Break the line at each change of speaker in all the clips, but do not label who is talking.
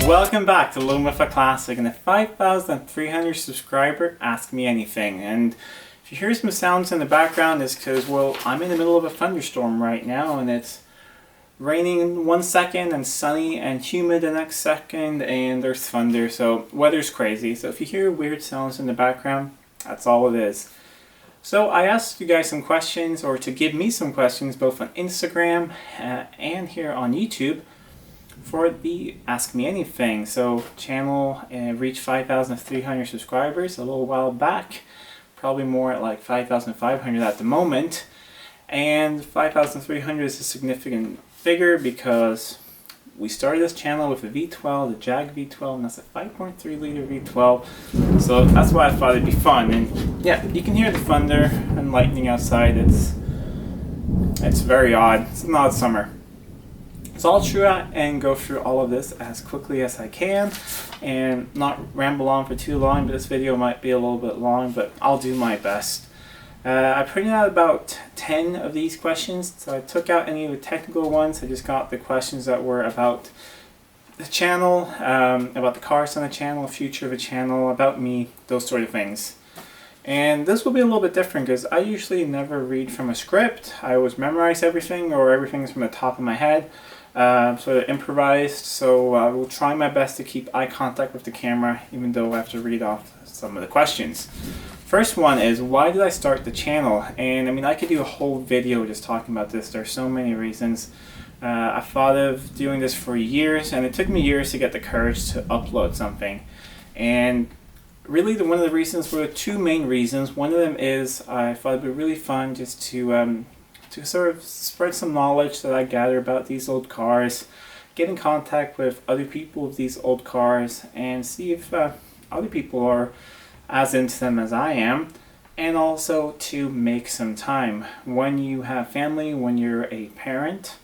Welcome back to Living with a Classic and the 5,300 subscriber Ask Me Anything. And if you hear some sounds in the background, it's because, well, I'm in the middle of a thunderstorm right now, and it's raining 1 second and sunny and humid the next second, and there's thunder, so weather's crazy. So if you hear weird sounds in the background, that's all it is. So I asked you guys some questions, or to give me some questions, both on Instagram and here on YouTube, for the Ask Me Anything. So channel reached 5,300 subscribers a little while back, probably more at like 5,500 at the moment, and 5,300 is a significant figure because we started this channel with a V12, the Jag V12, and that's a 5.3 liter V12, so that's why I thought it'd be fun. And yeah, you can hear the thunder and lightning outside. It's very odd. It's an odd summer. So I'll try and go through all of this as quickly as I can and not ramble on for too long, but this video might be a little bit long, but I'll do my best. I printed out about 10 of these questions, so I took out any of the technical ones. I just got the questions that were about the channel, about the cars on the channel, future of the channel, about me, those sort of things. And this will be a little bit different because I usually never read from a script. I always memorize everything, or everything's from the top of my head. Sort of improvised, so I will try my best to keep eye contact with the camera, even though I have to read off some of the questions. First one is, why did I start the channel? And I mean, I could do a whole video just talking about this. There's so many reasons. I thought of doing this for years, and it took me years to get the courage to upload something. And really, one of the reasons were two main reasons. One of them is I thought it'd be really fun just to sort of spread some knowledge that I gather about these old cars, get in contact with other people with these old cars, and see if other people are as into them as I am, and also to make some time. When you have family, when you're a parent,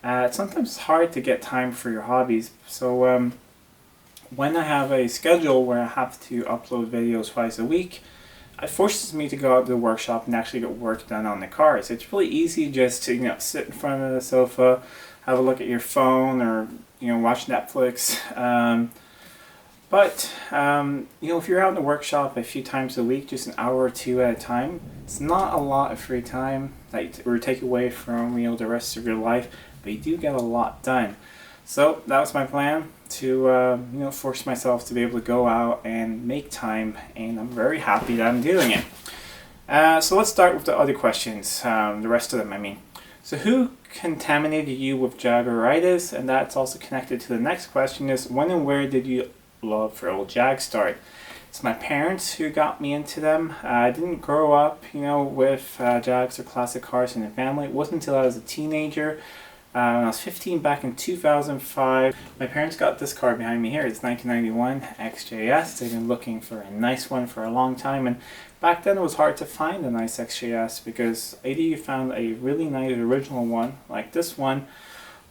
it's sometimes hard to get time for your hobbies. So when I have a schedule where I have to upload videos twice a week, it forces me to go out to the workshop and actually get work done on the cars. It's really easy just to sit in front of the sofa, have a look at your phone, or watch Netflix. But if you're out in the workshop a few times a week, just an hour or two at a time, it's not a lot of free time that will take away from the rest of your life, but you do get a lot done. So that was my plan, to force myself to be able to go out and make time, and I'm very happy that I'm doing it. So let's start with the other questions, the rest of them I mean. So who contaminated you with Jaguaritis? And that's also connected to the next question, is when and where did you love for old Jag start? It's my parents who got me into them. I didn't grow up with Jags or classic cars in the family. It wasn't until I was a teenager, when I was 15 back in 2005, my parents got this car behind me here. It's 1991 XJS. They've been looking for a nice one for a long time, and back then it was hard to find a nice XJS because either you found a really nice original one like this one,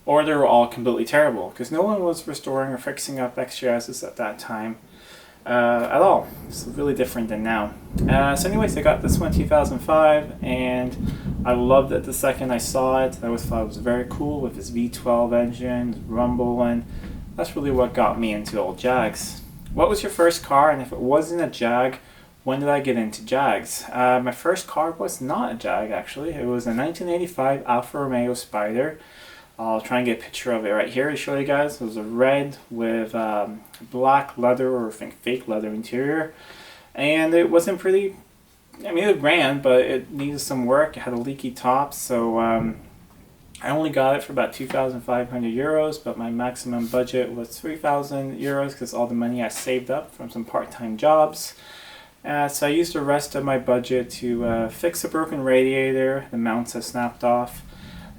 or they were all completely terrible because no one was restoring or fixing up XJSs at that time at all. It's really different than now. So anyways, I got this one in 2005, and I loved it the second I saw it. I always thought it was very cool with its V12 engine, rumble, and that's really what got me into old Jags. What was your first car? And if it wasn't a Jag, when did I get into Jags? My first car was not a Jag, actually. It was a 1985 Alfa Romeo Spider. I'll try and get a picture of it right here to show you guys. It was a red with black leather, or I think fake leather interior. And it wasn't pretty, it ran, but it needed some work. It had a leaky top, so I only got it for about 2,500 euros, but my maximum budget was 3,000 euros because all the money I saved up from some part-time jobs. So I used the rest of my budget to fix a broken radiator. The mounts had snapped off.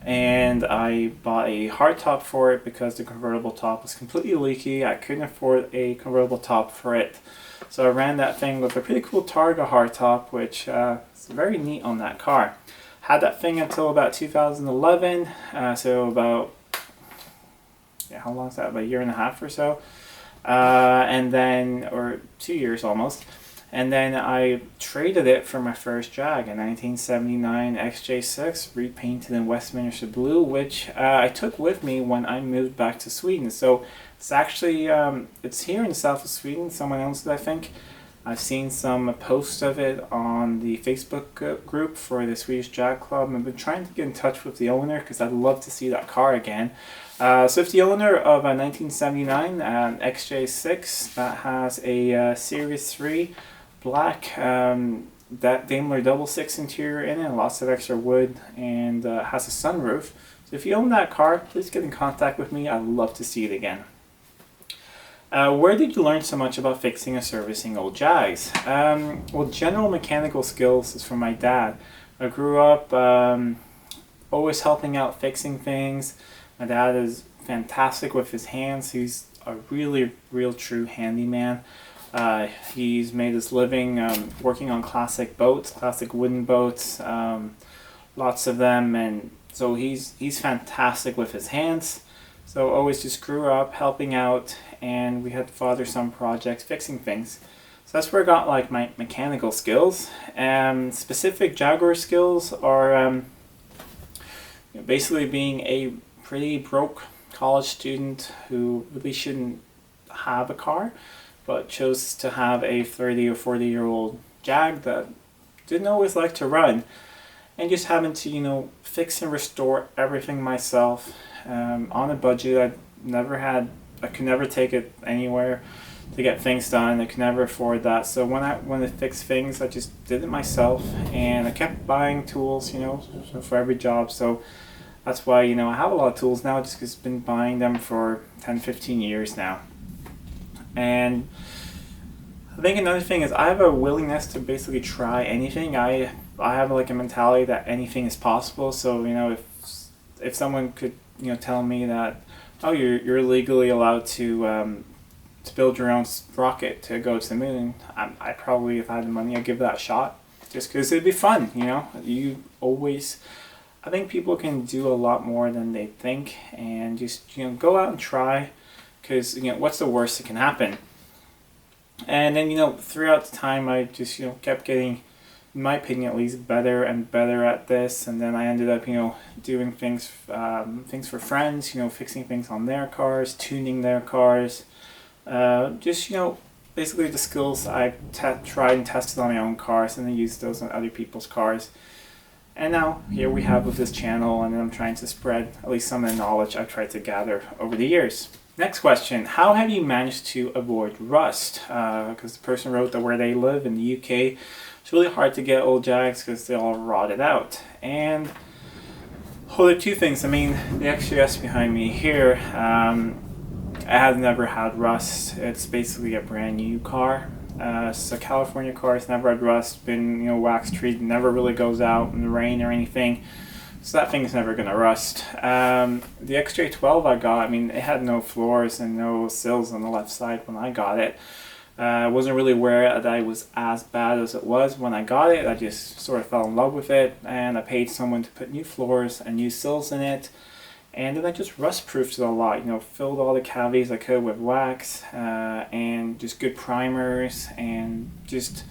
And I bought a hardtop for it because the convertible top was completely leaky. I couldn't afford a convertible top for it. So I ran that thing with a pretty cool Targa hardtop, which is very neat on that car. Had that thing until about 2011, so about, how long is that? About a year and a half or so. And then, or 2 years almost. And then I traded it for my first Jag, a 1979 XJ6 repainted in Westminster blue, which I took with me when I moved back to Sweden. So It's actually, it's here in the south of Sweden. Someone owns it, I think. I've seen some posts of it on the Facebook group for the Swedish Jag Club. I've been trying to get in touch with the owner because I'd love to see that car again. So it's the owner of a 1979 XJ6 that has a Series 3 black that Daimler double six interior in it, lots of extra wood, and has a sunroof. So if you own that car, please get in contact with me. I'd love to see it again. Where did you learn so much about fixing and servicing old Jags? Well, general mechanical skills is from my dad. I grew up always helping out fixing things. My dad is fantastic with his hands. He's a real true handyman. He's made his living working on classic boats, classic wooden boats, lots of them, and so he's fantastic with his hands. So always just grew up helping out, and we had father-son projects fixing things. So that's where I got like my mechanical skills. Specific Jaguar skills are basically being a pretty broke college student who really shouldn't have a car, but chose to have a 30 or 40-year-old Jag that didn't always like to run, and just having to fix and restore everything myself on a budget. I could never take it anywhere to get things done. I could never afford that. So when I wanted to fix things, I just did it myself, and I kept buying tools, for every job. So that's why, I have a lot of tools now, just because I've been buying them for 10-15 years now. And I think another thing is I have a willingness to basically try anything. I have like a mentality that anything is possible. So if someone could tell me that, oh, you're legally allowed to build your own rocket to go to the moon, I probably, if I had the money, I'd give that a shot, just because it'd be fun. I think people can do a lot more than they think, and just go out and try, because what's the worst that can happen? And then throughout the time I just kept getting, in my opinion at least, better and better at this, and then I ended up doing things for friends, fixing things on their cars, tuning their cars, just basically the skills I tried and tested on my own cars, and then used those on other people's cars. And now here we have with this channel, and I'm trying to spread at least some of the knowledge I've tried to gather over the years. Next question, how have you managed to avoid rust? Because the person wrote that where they live in the UK, it's really hard to get old Jags because they all rotted out. And there are two things. The XJS behind me here, I have never had rust. It's basically a brand new car. So California cars never had rust, been wax treated, never really goes out in the rain or anything. So that thing's never going to rust. The XJ12 I got, it had no floors and no sills on the left side when I got it. I wasn't really aware that it was as bad as it was when I got it. I just sort of fell in love with it, and I paid someone to put new floors and new sills in it. And then I just rust-proofed it a lot, filled all the cavities I could with wax, and just good primers, and just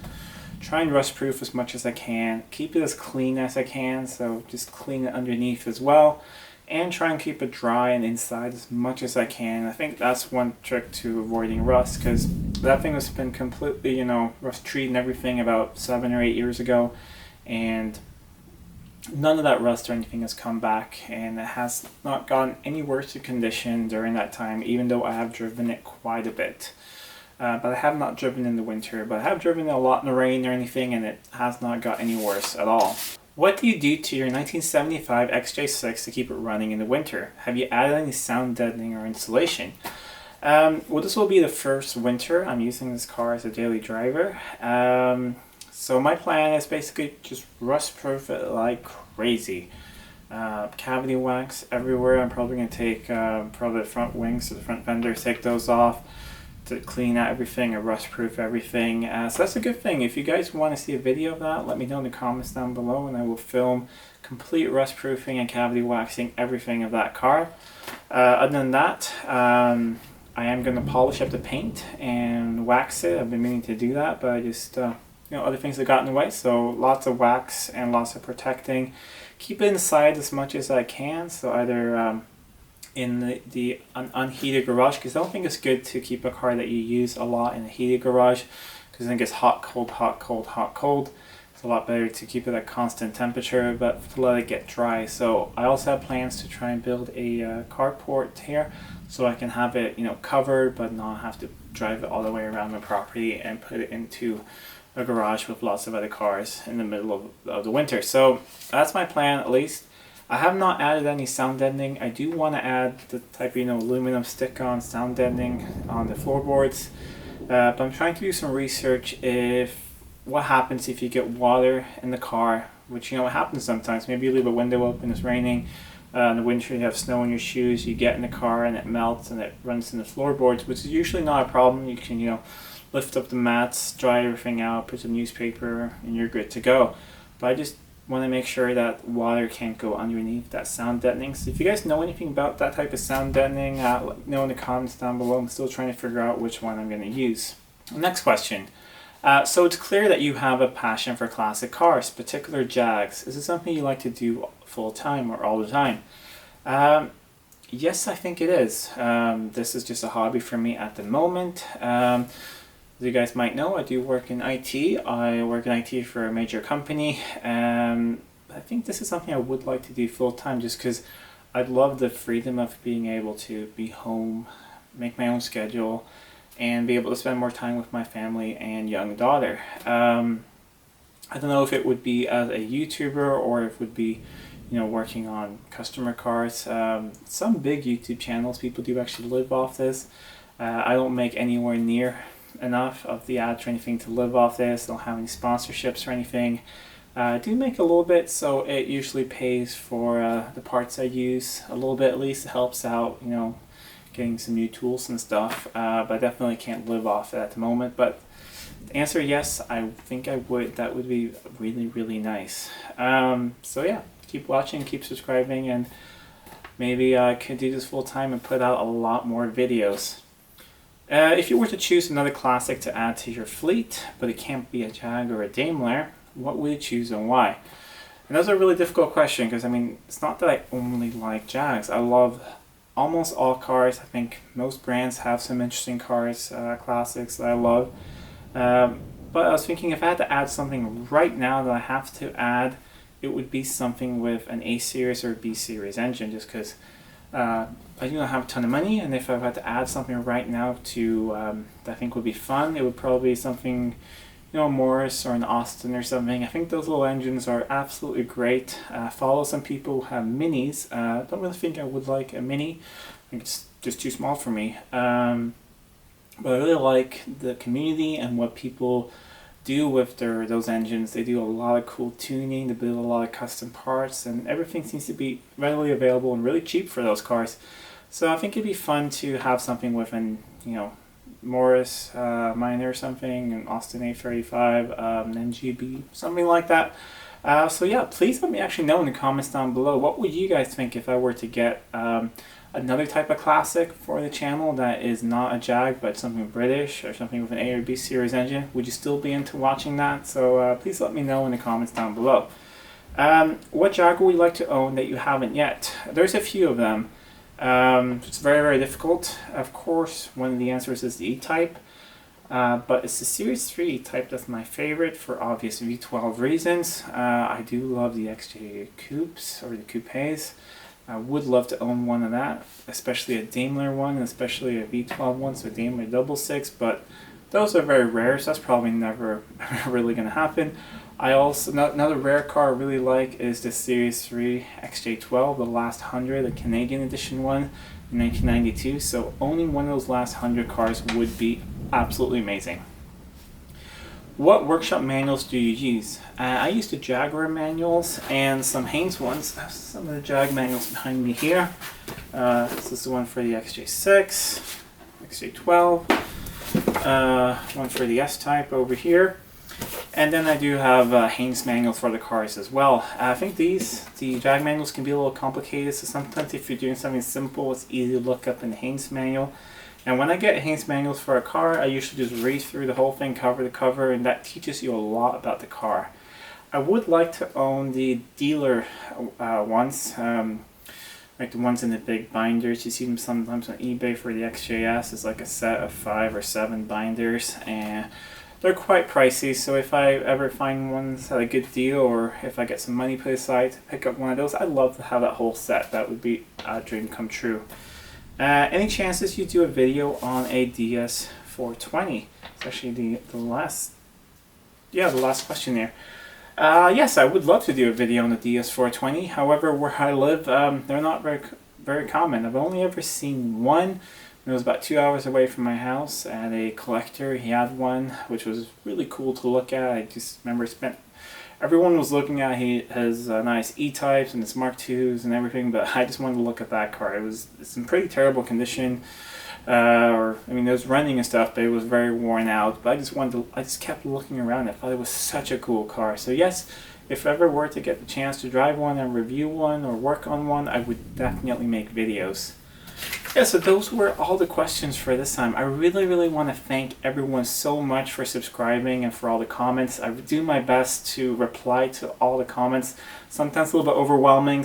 try and rust-proof as much as I can. Keep it as clean as I can, so just clean it underneath as well, and try and keep it dry and inside as much as I can. I think that's one trick to avoiding rust, because that thing has been completely, rust-treated and everything about 7 or 8 years ago, and none of that rust or anything has come back, and it has not gotten any worse in condition during that time, even though I have driven it quite a bit. But I have not driven in the winter, but I have driven it a lot in the rain or anything, and it has not got any worse at all. What do you do to your 1975 XJ6 to keep it running in the winter? Have you added any sound deadening or insulation? Well, this will be the first winter I'm using this car as a daily driver. So my plan is basically just rust-proof it like crazy. Cavity wax everywhere. I'm probably going to take probably the front wings to the front fenders, take those off to clean out everything and rust-proof everything. So that's a good thing. If you guys want to see a video of that, let me know in the comments down below, and I will film complete rust-proofing and cavity waxing everything of that car. Other than that, I am going to polish up the paint and wax it. I've been meaning to do that, but I just other things have gotten in the way, so lots of wax and lots of protecting. Keep it inside as much as I can, so either in the unheated garage, because I don't think it's good to keep a car that you use a lot in a heated garage, because I think it's hot, cold, hot, cold, hot, cold. It's a lot better to keep it at constant temperature, but to let it get dry. So I also have plans to try and build a carport here, so I can have it, you know, covered, but not have to drive it all the way around my property and put it into a garage with lots of other cars in the middle of the winter. So that's my plan, at least. I have not added any sound deadening. I do want to add the type of, you know, aluminum stick-on sound deadening on the floorboards, but I'm trying to do some research if what happens if you get water in the car, which, you know, it happens sometimes. Maybe you leave a window open, it's raining, in the winter you have snow in your shoes, you get in the car and it melts and it runs in the floorboards, which is usually not a problem. You can, you know, lift up the mats, dry everything out, put some newspaper, and you're good to go. But I just want to make sure that water can't go underneath that sound deadening. So if you guys know anything about that type of sound deadening, let me know in the comments down below. I'm still trying to figure out which one I'm going to use. Next question. So it's clear that you have a passion for classic cars, particular Jags. Is it something you like to do full time or all the time? Yes, I think it is. This is just a hobby for me at the moment. As you guys might know, I do work in IT. I work in IT for a major company. I think this is something I would like to do full time, just because I'd love the freedom of being able to be home, make my own schedule, and be able to spend more time with my family and young daughter. I don't know if it would be as a YouTuber or if it would be, you know, working on customer cars. Some big YouTube channels, people do actually live off this. I don't make anywhere near enough of the ads or anything to live off this. I don't have any sponsorships or anything. I do make a little bit, so it usually pays for the parts I use a little bit, at least. It helps out, you know, getting some new tools and stuff, but I definitely can't live off it at the moment. But the answer, yes, I think I would. That would be really, really nice. So yeah, keep watching, keep subscribing, and maybe I could do this full time and put out a lot more videos. If you were to choose another classic to add to your fleet, but it can't be a Jag or a Daimler, what would you choose and why? And that's a really difficult question, because I mean, it's not that I only like Jags. I love almost all cars. I think most brands have some interesting cars, classics that I love. But I was thinking, if I had to add something right now that I have to add, it would be something with an A series or B series engine, just because I do not have a ton of money, and if I had to add something right now to that I think would be fun, it would probably be something, you know, a Morris or an Austin or something. I think those little engines are absolutely great. Follow some people who have minis. Don't really think I would like a mini. I think it's just too small for me. But I really like the community and what people do with those engines. They do a lot of cool tuning, they build a lot of custom parts, and everything seems to be readily available and really cheap for those cars. So I think it'd be fun to have something with an, you know, Morris Minor or something, an Austin A35, an NGB, something like that. So yeah, please let me actually know in the comments down below, what would you guys think if I were to get another type of classic for the channel that is not a Jag but something British or something with an A or B series engine? Would you still be into watching that? So please let me know in the comments down below. What Jag would you like to own that you haven't yet? There's a few of them. It's very, very difficult. Of course, one of the answers is the E-Type, but it's the Series 3 E-Type that's my favorite for obvious V12 reasons. I do love the XJ Coupes, or the Coupes. I would love to own one of that, especially a Daimler one, and especially a V12 one, so a Daimler 66, but those are very rare, so that's probably never really going to happen. I also, another rare car I really like is the Series 3 XJ12, the last 100, the Canadian edition one in 1992, so owning one of those last 100 cars would be absolutely amazing. What workshop manuals do you use? I use the Jaguar manuals and some Haynes ones. I have some of the Jag manuals behind me here. This is the one for the XJ6, XJ12, one for the S-Type over here. And then I do have Haynes manuals for the cars as well. I think the Jag manuals can be a little complicated, so sometimes if you're doing something simple, it's easy to look up in the Haynes manual. And when I get Haynes manuals for a car, I usually just read through the whole thing cover to cover, and that teaches you a lot about the car. I would like to own the dealer ones. like the ones in the big binders. You see them sometimes on eBay for the XJS. It's like a set of 5 or 7 binders, and they're quite pricey. So if I ever find ones at a good deal, or if I get some money put aside to pick up one of those, I'd love to have that whole set. That would be a dream come true. Any chances you do a video on a DS420? It's actually the last question there. Yes, I would love to do a video on the DS420. However, where I live, they're not very common. I've only ever seen one. It was about 2 hours away from my house at a collector. He had one, which was really cool to look at. I just remember everyone was looking at his nice E-types and his Mark IIs and everything, but I just wanted to look at that car. It's in pretty terrible condition. It was running and stuff, but it was very worn out. But I just kept looking around. I thought it was such a cool car. So yes, if I ever were to get the chance to drive one and review one or work on one, I would definitely make videos. Yeah, so those were all the questions for this time. I really want to thank everyone so much for subscribing and for all the comments. I do my best to reply to all the comments. Sometimes a little bit overwhelming,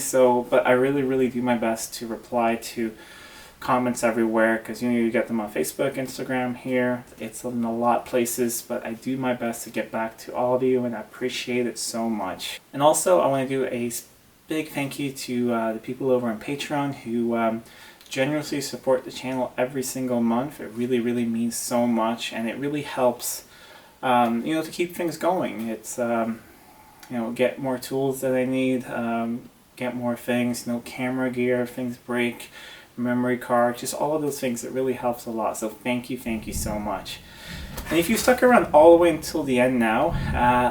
but I really do my best to reply to comments everywhere, because you get them on Facebook, Instagram, here. It's in a lot of places, but I do my best to get back to all of you, and I appreciate it so much. And also, I want to do a big thank you to the people over on Patreon who generously support the channel every single month. It really means so much, and it really helps to keep things going. It's get more tools that I need, get more things, camera gear, things break, memory card, just all of those things. It really helps a lot. So thank you so much. And if you stuck around all the way until the end now,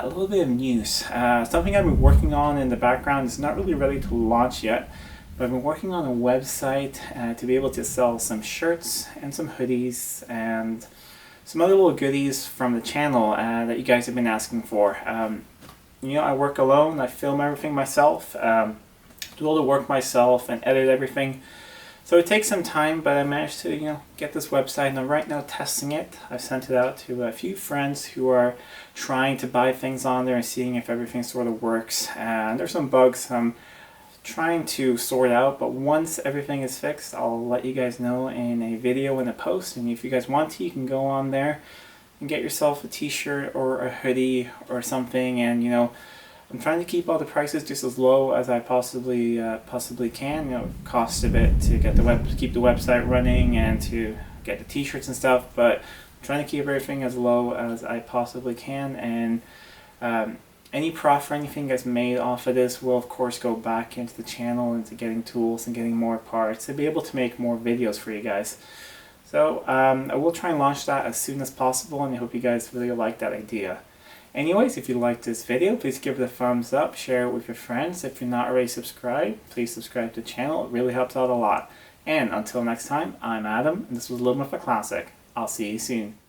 a little bit of news. Something I've been working on in the background is not really ready to launch yet. I've been working on a website to be able to sell some shirts and some hoodies and some other little goodies from the channel that you guys have been asking for. I work alone. I film everything myself, do all the work myself, and edit everything. So it takes some time, but I managed to get this website, and I'm right now testing it. I've sent it out to a few friends who are trying to buy things on there and seeing if everything sort of works. And there's some bugs I'm trying to sort out, but once everything is fixed, I'll let you guys know in a video and a post. And if you guys want to, you can go on there and get yourself a t-shirt or a hoodie or something. And I'm trying to keep all the prices just as low as I possibly can. It costs a bit to keep the website running and to get the t-shirts and stuff, but I'm trying to keep everything as low as I possibly can. And any profit or anything that's made off of this will of course go back into the channel, into getting tools and getting more parts to be able to make more videos for you guys. So I will try and launch that as soon as possible, and I hope you guys really like that idea. Anyways, if you liked this video, please give it a thumbs up, share it with your friends. If you're not already subscribed, please subscribe to the channel. It really helps out a lot. And until next time, I'm Adam, and this was Living with a Classic. I'll see you soon.